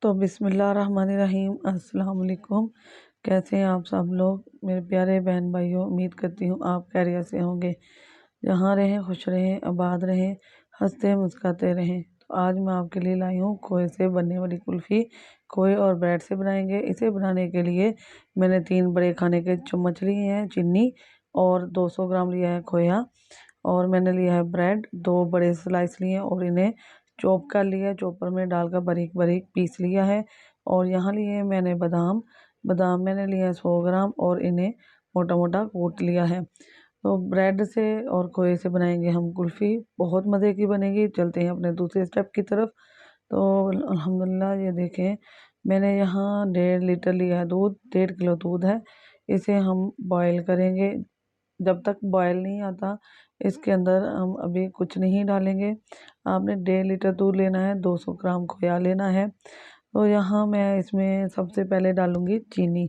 तो बिस्मिल्लाहिर्रहमानिर्रहीम अस्सलाम वालेकुम। कैसे हैं आप सब लोग मेरे प्यारे बहन भाइयों। उम्मीद करती हूँ आप खैरियत से होंगे। जहाँ रहें खुश रहें, आबाद रहें, हंसते मुस्कुराते रहें। तो आज मैं आपके लिए लाई हूँ खोए से बनने वाली कुल्फ़ी। खोए और ब्रेड से बनाएंगे। इसे बनाने के लिए मैंने 3 बड़े खाने के चम्मच लिए हैं चीनी, और 200 ग्राम लिया है खोया, और मैंने लिया है ब्रेड 2 बड़े स्लाइस लिए हैं और इन्हें चॉप कर लिया है। चॉपर में डालकर बारीक बारीक पीस लिया है। और यहाँ लिए हैं मैंने बादाम। बादाम मैंने लिया है 100 ग्राम और इन्हें मोटा मोटा कूट लिया है। तो ब्रेड से और खोए से बनाएंगे हम कुल्फ़ी, बहुत मज़े की बनेगी। चलते हैं अपने दूसरे स्टेप की तरफ। तो अल्हम्दुलिल्लाह ये देखें, मैंने यहाँ 1.5 लीटर लिया है दूध, 1.5 किलो दूध है। इसे हम बॉयल करेंगे। जब तक बॉयल नहीं आता इसके अंदर हम अभी कुछ नहीं डालेंगे। आपने 1.5 लीटर दूध लेना है, 200 ग्राम खोया लेना है। तो यहाँ मैं इसमें सबसे पहले डालूँगी चीनी।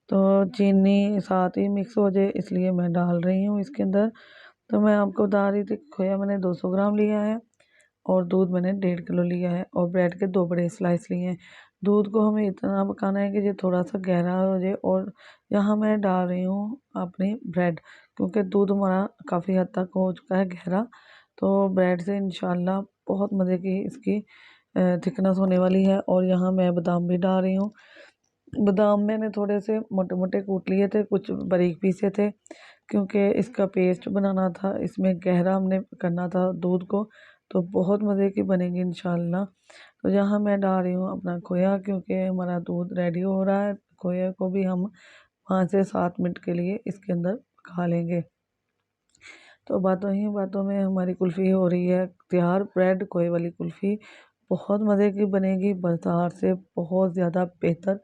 तो चीनी साथ ही मिक्स हो जाए इसलिए मैं डाल रही हूँ इसके अंदर। तो मैं आपको बता रही थी खोया मैंने 200 ग्राम लिया है और दूध मैंने 1.5 किलो लिया है और ब्रेड के 2 बड़े स्लाइस लिए हैं। दूध को हमें इतना पकाना है कि ये थोड़ा सा गहरा हो जाए। और यहाँ मैं डाल रही हूँ अपनी ब्रेड, क्योंकि दूध हमारा काफ़ी हद तक हो चुका है गहरा। तो ब्रेड से इंशाल्लाह बहुत मज़े की इसकी थिकनेस होने वाली है। और यहाँ मैं बादाम भी डाल रही हूँ। बादाम मैंने थोड़े से मोटे मोटे कूट लिए थे, कुछ बारीक पीसे थे, क्योंकि इसका पेस्ट बनाना था, इसमें गहरा हमने करना था दूध को। तो बहुत मज़े की बनेगी इंशाल्लाह। तो यहाँ मैं डाल रही हूँ अपना खोया, क्योंकि हमारा दूध रेडी हो रहा है। खोया को भी हम 5 से 7 मिनट के लिए इसके अंदर पका लेंगे। तो बातों ही बातों में हमारी कुल्फ़ी हो रही है तैयार। ब्रेड खोए वाली कुल्फ़ी बहुत मज़े की बनेगी, बाज़ार से बहुत ज़्यादा बेहतर,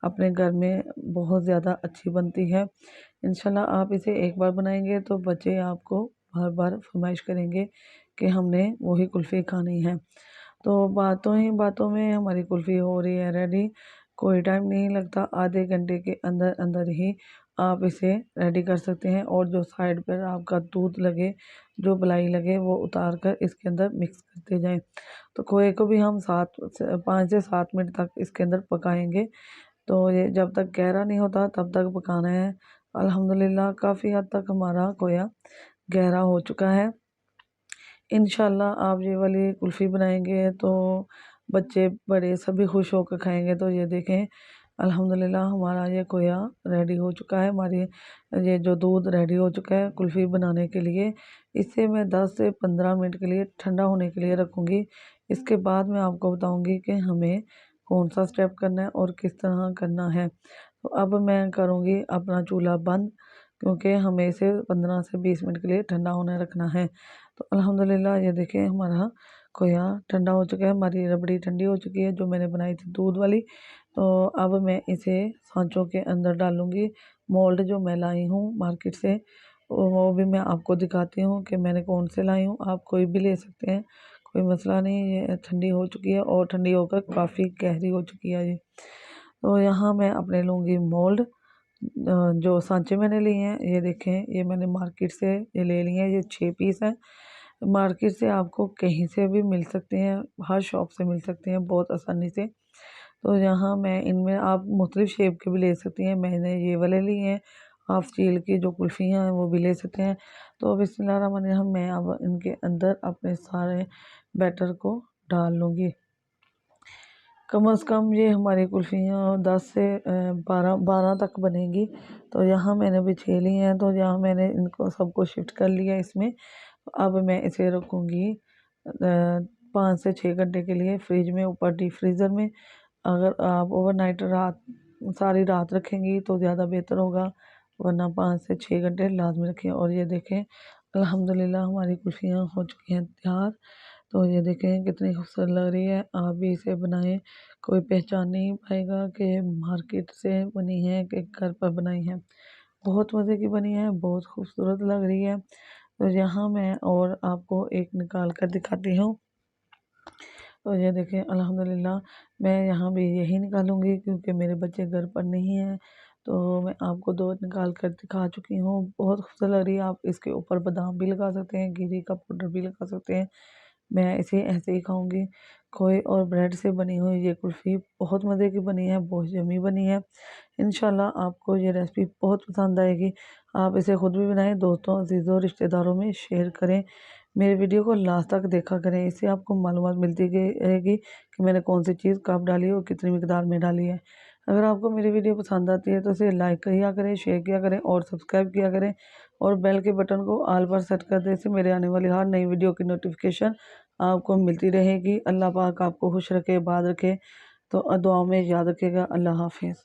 अपने घर में बहुत ज़्यादा अच्छी बनती है। इंशाल्लाह आप इसे एक बार बनाएंगे तो बच्चे आपको बार बार फरमाइश करेंगे कि हमने वही कुल्फ़ी खानी है। तो बातों ही बातों में हमारी कुल्फ़ी हो रही है रेडी। कोई टाइम नहीं लगता, आधे घंटे के अंदर अंदर ही आप इसे रेडी कर सकते हैं। और जो साइड पर आपका दूध लगे, जो मलाई लगे, वो उतार कर इसके अंदर मिक्स करते जाएं। तो खोए को भी हम 5 से 7 मिनट तक इसके अंदर पकाएंगे। तो ये जब तक गहरा नहीं होता तब तक पकाना है। अल्हम्दुलिल्लाह काफ़ी हद तक हमारा खोया गहरा हो चुका है। इंशाल्लाह आप ये वाली कुल्फ़ी बनाएंगे तो बच्चे बड़े सभी खुश होकर खाएंगे। तो ये देखें, अल्हम्दुलिल्लाह हमारा ये खोया रेडी हो चुका है। हमारी ये जो दूध रेडी हो चुका है कुल्फ़ी बनाने के लिए। इसे मैं 10 से 15 मिनट के लिए ठंडा होने के लिए रखूँगी। इसके बाद मैं आपको बताऊँगी कि हमें कौन सा स्टेप करना है और किस तरह करना है। तो अब मैं करूँगी अपना चूल्हा बंद, क्योंकि हमें इसे 15 से 20 मिनट के लिए ठंडा होने रखना है। तो अल्हम्दुलिल्लाह ये देखिए हमारा खोया ठंडा हो चुका है, हमारी रबड़ी ठंडी हो चुकी है जो मैंने बनाई थी दूध वाली। तो अब मैं इसे सांचों के अंदर डालूँगी। मोल्ड जो मैं लाई हूँ मार्केट से, वो भी मैं आपको दिखाती हूँ कि मैंने कौन से लाई हूँ। आप कोई भी ले सकते हैं, कोई मसला नहीं। ये ठंडी हो चुकी है और ठंडी होकर काफ़ी गहरी हो चुकी है ये। तो यहाँ मैं अपने लूँगी मोल्ड। जो सांचे मैंने लिए हैं ये देखें, ये मैंने मार्केट से ये ले लिए हैं। ये 6 पीस हैं। मार्केट से आपको कहीं से भी मिल सकते हैं, हर शॉप से मिल सकते हैं बहुत आसानी से। तो यहाँ मैं इनमें आप मुख्तलिफ शेप के भी ले सकती हैं, मैंने ये वाले लिए हैं। आप स्टील की जो कुल्फ़ियाँ हैं वो भी ले सकते हैं। तो बिस्मिल्लाहिर्रहमानिर्रहीम, मैं अब इनके अंदर अपने सारे बैटर को डाल लूँगी। कम से कम ये हमारी कुल्फ़ियाँ 10 से 12 तक बनेगी। तो यहाँ मैंने भी 6 ली हैं, तो यहाँ मैंने इनको सबको शिफ्ट कर लिया इसमें। अब मैं इसे रखूँगी 5 से 6 घंटे के लिए फ्रिज में, ऊपर डीप फ्रीज़र में। अगर आप ओवरनाइट सारी रात रखेंगी तो ज़्यादा बेहतर होगा, वरना 5 से 6 घंटे लाजमी रखें। और ये देखें अल्हम्दुलिल्लाह हमारी कुल्फ़ियाँ हो चुकी हैं तैयार। तो ये देखें कितनी खूबसूरत लग रही है। आप भी इसे बनाएं, कोई पहचान नहीं पाएगा कि मार्केट से बनी है कि घर पर बनाई है। बहुत मज़े की बनी है, बहुत खूबसूरत लग रही है। तो यहाँ मैं और आपको एक निकाल कर दिखाती हूँ। तो ये देखें अल्हम्दुलिल्लाह, मैं यहाँ भी यही निकालूंगी क्योंकि मेरे बच्चे घर पर नहीं हैं। तो मैं आपको 2 निकाल कर दिखा चुकी हूँ, बहुत खूबसूरत लग रही है। आप इसके ऊपर बादाम भी लगा सकते हैं, गिरी का पाउडर भी लगा सकते हैं। मैं इसे ऐसे ही खाऊंगी। खोए और ब्रेड से बनी हुई ये कुल्फ़ी बहुत मज़े की बनी है, बहुत यम्मी बनी है। इंशाल्लाह आपको ये रेसिपी बहुत पसंद आएगी। आप इसे ख़ुद भी बनाएं, दोस्तों, अजीज़ों, रिश्तेदारों में शेयर करें। मेरे वीडियो को लास्ट तक देखा करें, इससे आपको मालूमात मिलती रहेगी कि मैंने कौन सी चीज़ कब डाली और कितनी मिकदार में डाली है। अगर आपको मेरी वीडियो पसंद आती है तो इसे लाइक किया करें, शेयर किया करें और सब्सक्राइब किया करें और बेल के बटन को ऑल पर सेट कर दें। इससे मेरे आने वाली हर नई वीडियो की नोटिफिकेशन आपको मिलती रहेगी। अल्लाह पाक आपको खुश रखे, आबाद रखे। तो दुआओं में याद रखिएगा। अल्लाह हाफिज़।